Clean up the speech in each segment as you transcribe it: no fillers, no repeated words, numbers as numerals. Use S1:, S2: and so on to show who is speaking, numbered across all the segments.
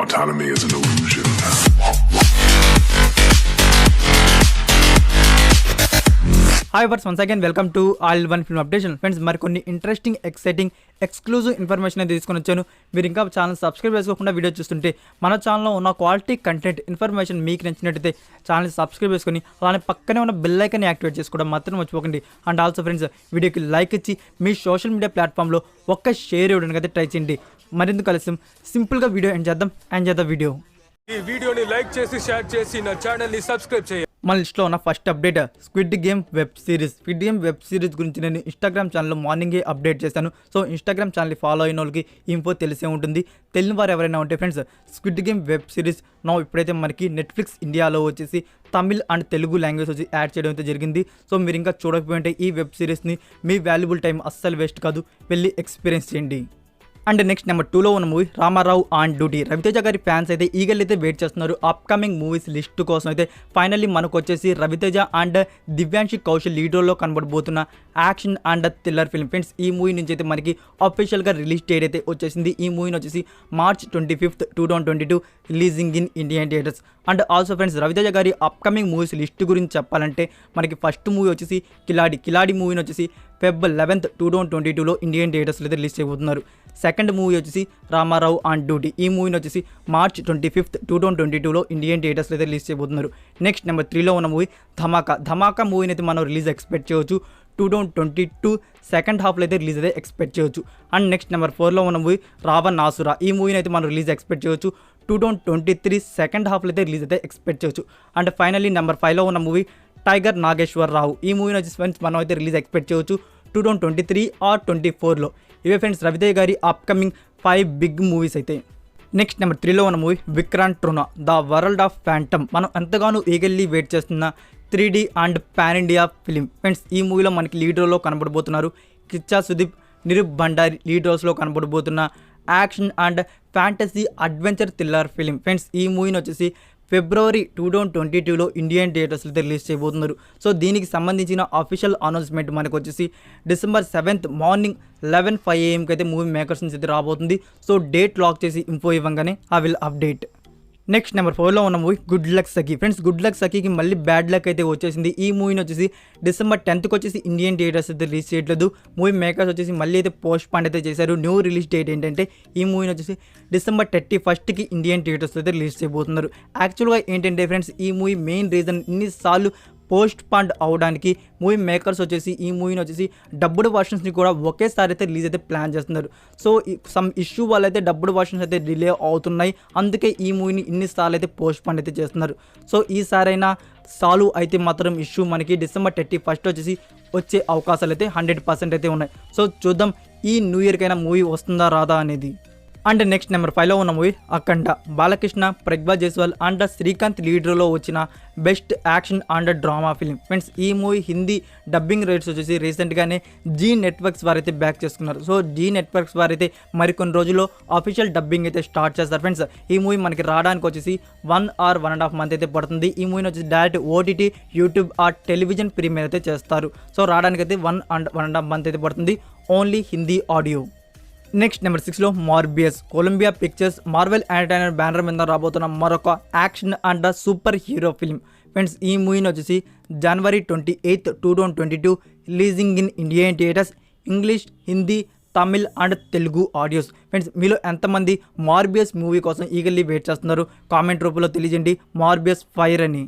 S1: Autonomy is an illusion.
S2: Hi viewers once again welcome to all one film updation. Friends మరికొన్ని interesting exciting exclusive information అయితే తీసుకొని వచ్చాను. మీరు ఇంకా channel subscribe చేసుకోకుండా వీడియో చూస్తుంటే మన ఛానల్లో ఉన్న క్వాలిటీ కంటెంట్ ఇన్ఫర్మేషన్ మీకు నచ్చినట్టయితే ఛానల్ సబ్స్క్రైబ్ చేసుకొని అలానే పక్కనే ఉన్న బెల్ ఐకాన్ని యాక్టివేట్ చేసుకోవడం మాత్రం మర్చిపోకండి. అండ్ ఆల్సో ఫ్రెండ్స్ వీడియోకి లైక్ ఇచ్చి మీ సోషల్ మీడియా ప్లాట్ఫామ్లో ఒక్క షేర్ ఇవ్వడానికి అయితే ట్రై చేయండి. మరింత కలిసి సింపుల్గా వీడియో ఎండ్ చేద్దాం వీడియో.
S3: ఈ వీడియోని లైక్ చేసి షేర్ చేసి నా ఛానల్ని సబ్స్క్రైబ్ చేయండి.
S2: మన లిస్ట్లో ఉన్న first update squid game web series గురించి నేను ఇన్స్టాగ్రామ్ ఛానల్లో మార్నింగే అప్డేట్ చేశాను. సో ఇన్స్టాగ్రామ్ ఛానల్ని ఫాలో అయిన వాళ్ళకి ఇన్ఫో తెలిసే ఉంటుంది. తెలియని వారు ఎవరైనా ఉంటే friends, squid game web series ఇప్పుడైతే మనకి నెట్ఫ్లిక్స్ ఇండియాలో వచ్చేసి తమిళ్ అండ్ తెలుగు లాంగ్వేజ్ వచ్చి యాడ్ చేయడం అయితే జరిగింది. సో మీరు ఇంకా చూడకపోయింటే ఈ వెబ్ సిరీస్ని మీ వాల్యుబుల్ టైం అస్సలు వేస్ట్ కాదు, వెళ్ళి ఎక్స్పీరియన్స్ చేయండి. అండ్ నెక్స్ట్ నెంబర్ 2లో ఉన్న movie Ramarao on duty. Raviteja గారి ఫ్యాన్స్ అయితే ఈగల్ అయితే వెయిట్ చేస్తున్నారు అప్కమింగ్ మూవీస్ లిస్ట్ కోసం. అయితే ఫైనల్లీ మనకు వచ్చేసి రవితేజ అండ్ దివ్యాంశి కౌశల్ లీడ్ రోల్లో కనబడబోతున్న action and thriller film. Friends ఈ మూవీ నుంచి అయితే మనకి అఫీషియల్గా రిలీజ్ డేట్ అయితే వచ్చేసింది. ఈ మూవీని వచ్చేసి March 25th, 2022 releasing in Indian theatres. And also friends Raviteja గారి అప్కమింగ్ మూవీస్ లిస్ట్ గురించి చెప్పాలంటే మనకి ఫస్ట్ మూవీ వచ్చేసి కిలాడి మూవీని వచ్చేసి February 11th, 2022లో ఇండియన్ థియేటర్స్లో అయితే రిలీజ్ చేయబోతున్నారు. సెకండ్ మూవీ వచ్చేసి రామారావు ఆన్ డ్యూటీ. ఈ మూవీని వచ్చేసి March 25th, 2022లో ఇండియన్ థియేటర్స్లో అయితే రిలీజ్ చేయబోతున్నారు. నెక్స్ట్ నెంబర్ 3లో ఉన్న మూవీ ధమాకా మూవీని అయితే మనం రిలీజ్ ఎక్స్పెక్ట్ చేయవచ్చు. 2022 సెకండ్ హాఫ్లో అయితే రిలీజ్ అయితే ఎక్స్పెక్ట్ చేయవచ్చు. అండ్ నెక్స్ట్ నెంబర్ 4లో ఉన్న మూవీ రావణాసుర. ఈ మూవీని అయితే మనం రిలీజ్ ఎక్స్పెక్ట్ చేయవచ్చు. 2023 సెకండ్ హాఫ్లో అయితే రిలీజ్ అయితే ఎక్స్పెక్ట్ చేయవచ్చు. అండ్ ఫైనల్లీ నెంబర్ 5లో ఉన్న మూవీ టైగర్ నాగేశ్వరరావు. ఈ మూవీని వచ్చి ఫ్రెండ్స్ మనం అయితే రిలీజ్ ఎక్స్పెక్ట్ చేయవచ్చు 2023 or 2024లో. ఇవే ఫ్రెండ్స్ రవితేజ గారి అప్కమింగ్ 5 బిగ్ మూవీస్ అయితే. నెక్స్ట్ నెంబర్ 3లో ఉన్న movie Vikrant Rona the world of phantom. మనం ఎంతగానో ఈగల్లీ వెయిట్ చేస్తున్న 3D and pan India film. Friends ఈ మూవీలో మనకి లీడ్ రోల్లో కనబడబోతున్నారు కిచ్చా సుదీప్, నిరూప్ భండారి లీడ్ రోల్స్లో కనబడబోతున్న action and fantasy adventure thriller film. Friends ఈ మూవీని వచ్చేసి February 2022లో ఇండియన్ థియేటర్స్లో రిలీజ్ చేయబోతున్నారు. సో దీనికి సంబంధించిన అఫీషియల్ అనౌన్స్మెంట్ మనకు వచ్చేసి December 7th మార్నింగ్ 11:05 AM అయితే మూవీ మేకర్స్ నుంచి అయితే రాబోతుంది. సో డేట్ లాక్ చేసి ఇన్ఫో ఇవ్వగానే I will update. Next number 4లో ఉన్న movie good luck Sakhi. Friends good luck సఖీకి మళ్ళీ బ్యాడ్ లక్ అయితే వచ్చేసింది. ఈ మూవీని వచ్చేసి December 10th వచ్చేసి ఇండియన్ థియేటర్స్ అయితే రిలీజ్ చేయట్లేదు. మూవీ మేకర్స్ వచ్చేసి మళ్ళీ అయితే పోస్ట్ పాండ్ అయితే చేశారు. న్యూ రిలీజ్ డేట్ ఏంటంటే ఈ మూవీని వచ్చేసి December 31st ఇండియన్ థియేటర్స్ అయితే రిలీజ్ చేయబోతున్నారు. యాక్చువల్గా ఏంటంటే ఫ్రెండ్స్ ఈ మూవీ మెయిన్ రీజన్ ఇన్నిసార్లు పోస్ట్ పాండ్ అవడానికి మూవీ మేకర్స్ వచ్చేసి ఈ మూవీని వచ్చేసి డబ్బుడ్ వర్షన్స్ని కూడా ఒకేసారి అయితే రిలీజ్ అయితే ప్లాన్ చేస్తున్నారు. సో సమ్ ఇష్యూ వల్ల అయితే డబ్బుడ్ వర్షన్స్ అయితే డిలే అవుతున్నాయి. అందుకే ఈ మూవీని ఇన్నిసార్లు అయితే పోస్ట్ పాండ్ అయితే చేస్తున్నారు. సో ఈసారైనా సాల్వ్ అయితే మాత్రం ఇష్యూ మనకి December 31st వచ్చేసి వచ్చే అవకాశాలు అయితే 100% అయితే ఉన్నాయి. సో చూద్దాం ఈ న్యూ ఇయర్కైనా మూవీ వస్తుందా రాదా అనేది. అండ్ నెక్స్ట్ నెంబర్ 5లో ఉన్న మూవీ అఖండ. బాలకృష్ణ, ప్రజ్వా జైస్వాల్ అండ్ శ్రీకాంత్ లీడర్లో వచ్చిన best action and drama film. Friends ఈ మూవీ హిందీ డబ్బింగ్ రైట్స్ వచ్చేసి రీసెంట్గానే జీ నెట్వర్క్స్ వారైతే బ్యాక్ చేసుకున్నారు. సో జీ నెట్వర్క్స్ వారైతే మరికొన్ని రోజుల్లో అఫీషియల్ డబ్బింగ్ అయితే స్టార్ట్ చేస్తారు. ఫ్రెండ్స్ ఈ మూవీ మనకి రావడానికి వచ్చేసి 1 or 1.5 month అయితే పడుతుంది. ఈ మూవీని వచ్చేసి direct OTT, YouTube or television premier అయితే చేస్తారు. సో రావడానికి అయితే 1 and 1.5 month అయితే పడుతుంది, only Hindi audio. Next number 6లో Morbius. Columbia Pictures, Marvel entertainer banner మీద రాబోతున్న మరొక action and super hero film. Friends ఈ మూవీని వచ్చేసి January 28th, 2022 releasing in Indian theatres. English, Hindi, Tamil and Telugu audios. Friends మీలో ఎంతమంది మార్బియస్ మూవీ కోసం ఈగల్లీ వెయిట్ చేస్తున్నారు కామెంట్ రూపంలో తెలియజేయండి. మార్బియస్ ఫైర్ అని.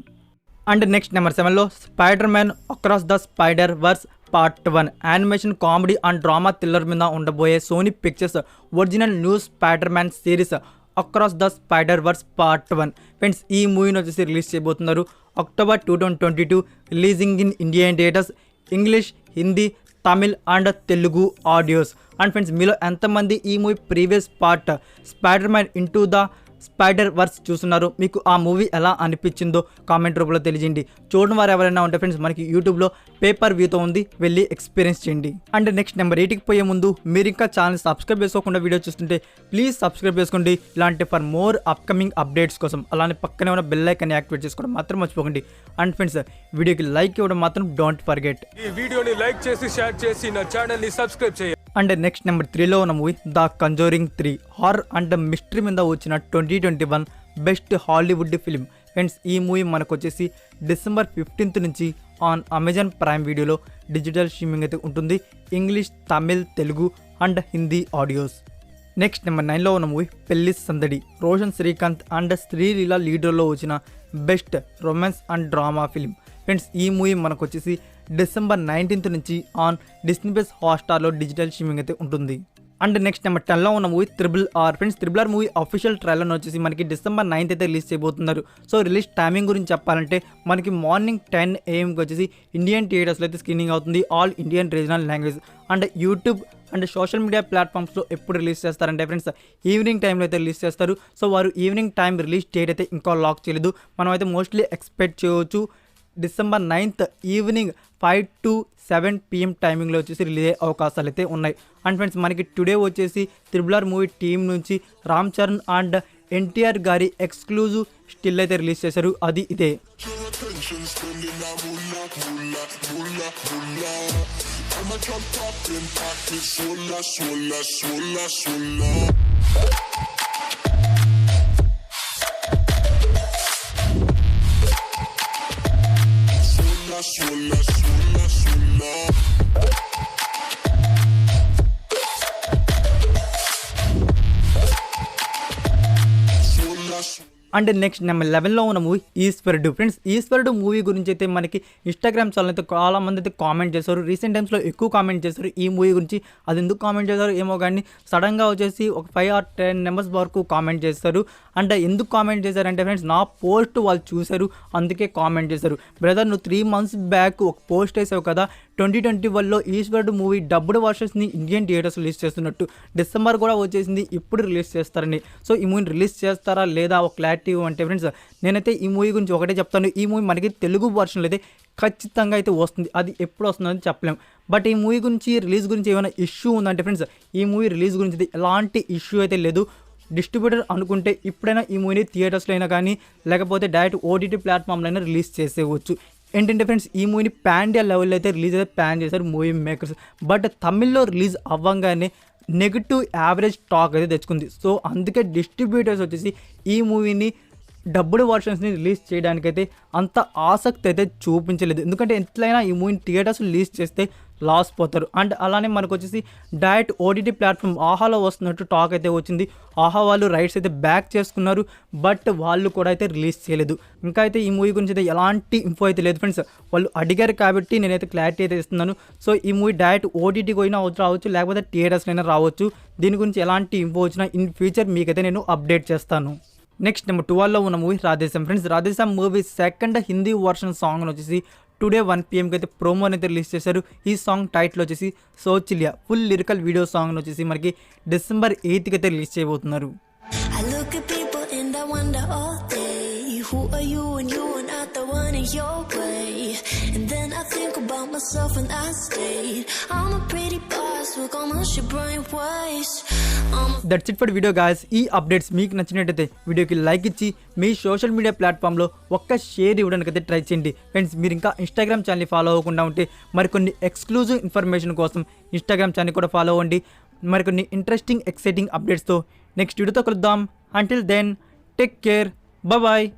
S2: అండ్ నెక్స్ట్ నెంబర్ 7లో Spider Man across the Spider Verse Part 1 animation comedy and drama thriller మీద ఉండబోయే Sony Pictures original new Spider Man series across the Spider Verse Part 1. Friends ఈ మూవీని వచ్చేసి release చేయబోతున్నారు October 2022 releasing in Indian theatres. English, Hindi, Tamil and Telugu audios. And friends మీలో ఎంతమంది ఈ movie previous part Spider Man into the Spider Verse చూస్తున్నారు, మీకు ఆ మూవీ ఎలా అనిపించిందో కామెంట్ రూపంలో తెలియజేయండి. చూడడం వారు ఎవరైనా ఉంటే ఫ్రెండ్స్ మనకి యూట్యూబ్లో పేపర్ వ్యూతో ఉంది, వెళ్ళి ఎక్స్పీరియన్స్ చేయండి. అండ్ నెక్స్ట్ నెంబర్ 8కి పోయే ముందు మీరు ఇంకా ఛానల్ సబ్స్క్రైబ్ చేసుకోకుండా వీడియో చూస్తుంటే ప్లీజ్ సబ్స్క్రైబ్ చేసుకోండి. ఇలాంటి ఫర్ మోర్ అప్కమింగ్ అప్డేట్స్ కోసం అలానే పక్కనే ఉన్న బెల్ ఐకాన్ని యాక్టివేట్ చేసుకోవడం మాత్రం మర్చిపోకండి. అండ్ ఫ్రెండ్స్ వీడియోకి లైక్ ఇవ్వడం మాత్రం డోంట్ ఫర్గెట్.
S3: ఈ వీడియోని లైక్ చేసి షేర్ చేసి నా ఛానల్ని సబ్స్క్రైబ్ చేయండి.
S2: అండ్ నెక్స్ట్ నెంబర్ 3లో ఉన్న movie the conjuring 3 horror and mystery మీద వచ్చిన 2021 బెస్ట్ హాలీవుడ్ ఫిల్మ్. ఫ్రెండ్స్ ఈ మూవీ మనకు వచ్చేసి డిసెంబర్ 15th నుంచి ఆన్ అమెజాన్ ప్రైమ్ వీడియోలో డిజిటల్ స్ట్రీమింగ్ అయితే ఉంటుంది. English, Tamil, Telugu and Hindi audios. Next number 9లో ఉన్న మూవీ పెళ్లి సందడి రోషన్ శ్రీకాంత్ అండ్ శ్రీలీల లీడర్లో వచ్చిన best romance and drama film. Friends ఈ మూవీ మనకు వచ్చేసి డిసెంబర్ 19th నుంచి ఆన్ డిస్నీ ప్లస్ హాట్స్టార్లో డిజిటల్ స్ట్రీమింగ్ అయితే ఉంటుంది. అండ్ నెక్స్ట్ నెంబర్ 10లో ఉన్న movie RRR. Friends RRR movie official trailer వచ్చేసి మనకి డిసెంబర్ 9th అయితే రిలీజ్ చేయబోతున్నారు. సో రిలీజ్ టైమింగ్ గురించి చెప్పాలంటే మనకి మార్నింగ్ 10 AM వచ్చేసి ఇండియన్ థియేటర్స్లో అయితే స్క్రీనింగ్ అవుతుంది. All Indian regional language and YouTube and social media ప్లాట్ఫామ్స్లో ఎప్పుడు రిలీజ్ చేస్తారంటే ఫ్రెండ్స్ ఈవినింగ్ టైంలో అయితే రిలీజ్ చేస్తారు. సో వారు ఈవినింగ్ టైం రిలీజ్ డేట్ అయితే ఇంకా లాక్ చేయలేదు. మనం అయితే మోస్ట్లీ ఎక్స్పెక్ట్ చేయవచ్చు December 9th evening 5 to 7 PM టైమింగ్లో వచ్చేసి రిలీజ్ అయ్యే అవకాశాలు అయితే ఉన్నాయి. అండ్ ఫ్రెండ్స్ మనకి టుడే వచ్చేసి RRR మూవీ టీం నుంచి రామ్ చరణ్ అండ్ NTR గారి ఎక్స్క్లూజివ్ స్టిల్ అయితే రిలీజ్ చేశారు. అది ఇదే. అండ్ నెక్స్ట్ నెంబర్ 11లో ఉన్న మూవీ ఈశ్వరుడు. ఫ్రెండ్స్ ఈశ్వరుడు మూవీ గురించి అయితే మనకి ఇన్స్టాగ్రామ్ ఛానల్ అయితే చాలా మంది అయితే కామెంట్ చేశారు. రీసెంట్ టైమ్స్లో ఎక్కువ కామెంట్ చేశారు ఈ మూవీ గురించి. అది ఎందుకు కామెంట్ చేశారు ఏమో కానీ సడన్గా వచ్చేసి ఒక 5 or 10 members వరకు కామెంట్ చేస్తారు. అంటే ఎందుకు కామెంట్ చేశారంటే ఫ్రెండ్స్ నా పోస్ట్ వాళ్ళు చూశారు అందుకే కామెంట్ చేశారు. బ్రదర్ నువ్వు 3 months బ్యాక్ ఒక పోస్ట్ వేసావు కదా 2021లో ఈశ్వరుడు మూవీ డబ్బుడ్ వర్షన్స్ని ఇండియన్ థియేటర్స్ రిలీజ్ చేస్తున్నట్టు. డిసెంబర్ కూడా వచ్చేసింది, ఇప్పుడు రిలీజ్ చేస్తారని. సో ఈ మూవీని రిలీజ్ చేస్తారా లేదా ఒక క్లారిటీ అంటే ఫ్రెండ్స్ నేనైతే ఈ మూవీ గురించి ఒకటే చెప్తాను. ఈ మూవీ మనకి తెలుగు వర్షన్లో అయితే ఖచ్చితంగా అయితే వస్తుంది. అది ఎప్పుడు వస్తుందని చెప్పలేం. బట్ ఈ మూవీ గురించి రిలీజ్ గురించి ఏమైనా ఇష్యూ ఉందంటే ఫ్రెండ్స్ ఈ మూవీ రిలీజ్ గురించి అయితే ఎలాంటి ఇష్యూ అయితే లేదు. డిస్ట్రిబ్యూటర్ అనుకుంటే ఇప్పుడైనా ఈ మూవీని థియేటర్స్లో అయినా కానీ లేకపోతే డైరెక్ట్ OTT ప్లాట్ఫామ్లో అయినా రిలీజ్ చేసేవచ్చు. ఏంటంటే ఫ్రెండ్స్ ఈ మూవీని పాండియా లెవెల్లో అయితే రిలీజ్ అయితే ప్లాన్ చేశారు మూవీ మేకర్స్. బట్ తమిళ్లో రిలీజ్ అవ్వగానే నెగిటివ్ యావరేజ్ టాక్ అయితే తెచ్చుకుంది. సో అందుకే డిస్ట్రిబ్యూటర్స్ వచ్చేసి ఈ మూవీని డబ్బుడ్ వర్షన్స్ని రిలీజ్ చేయడానికైతే అంత ఆసక్తి అయితే చూపించలేదు. ఎందుకంటే ఎట్లయినా ఈ మూవీని థియేటర్స్ రిలీజ్ చేస్తే లాస్ పోతారు. అండ్ అలానే మనకు వచ్చేసి డైరెక్ట్ OTT ప్లాట్ఫామ్ ఆహాలో వస్తున్నట్టు టాక్ అయితే వచ్చింది. ఆహా వాళ్ళు రైట్స్ అయితే బ్యాక్ చేసుకున్నారు, బట్ వాళ్ళు కూడా అయితే రిలీజ్ చేయలేదు. ఇంకా అయితే ఈ మూవీ గురించి అయితే ఎలాంటి ఇన్ఫో అయితే లేదు ఫ్రెండ్స్. వాళ్ళు అడిగారు కాబట్టి నేనైతే క్లారిటీ అయితే ఇస్తున్నాను. సో ఈ మూవీ డైరెక్ట్ OTTకి అయినా రావచ్చు లేకపోతే థియేటర్స్లో అయినా రావచ్చు. దీని గురించి ఎలాంటి ఇన్ఫో వచ్చినా ఇన్ ఫ్యూచర్ మీకైతే నేను అప్డేట్ చేస్తాను. నెక్స్ట్ నెంబర్ 12లో ఉన్న movie Radheshyam. Friends Radheshyam movie second Hindi version song వచ్చేసి టుడే 1 PM అయితే ప్రోమోని అయితే రిలీజ్ చేశారు. ఈ సాంగ్ టైటిల్ వచ్చేసి సోచిలియా. ఫుల్ లిరికల్ వీడియో సాంగ్ వచ్చేసి మనకి డిసెంబర్ 8th అయితే రిలీజ్ చేయబోతున్నారు.
S1: I look at people and I wonder all day, who are you and you are not the one in your way. And then I think about myself and I stayed. I'm a pretty boss, we're gonna your brain waste.
S2: That's it for video guys. ఈ updates మీకు నచ్చినట్టయితే వీడియోకి like ఇచ్చి మీ social media ప్లాట్ఫామ్లో ఒక్క share ఇవ్వడానికి అయితే try చేయండి. ఫ్రెండ్స్ మీరు ఇంకా ఇన్స్టాగ్రామ్ ఛానల్ని ఫాలో అవ్వకుండా ఉంటే మరికొన్ని ఎక్స్క్లూజివ్ ఇన్ఫర్మేషన్ కోసం ఇన్స్టాగ్రామ్ ఛానల్ కూడా ఫాలో అవ్వండి. మరికొన్ని ఇంట్రెస్టింగ్ ఎక్సైటింగ్ అప్డేట్స్తో నెక్స్ట్ వీడియోతో కలుద్దాం. Until then take care, bye.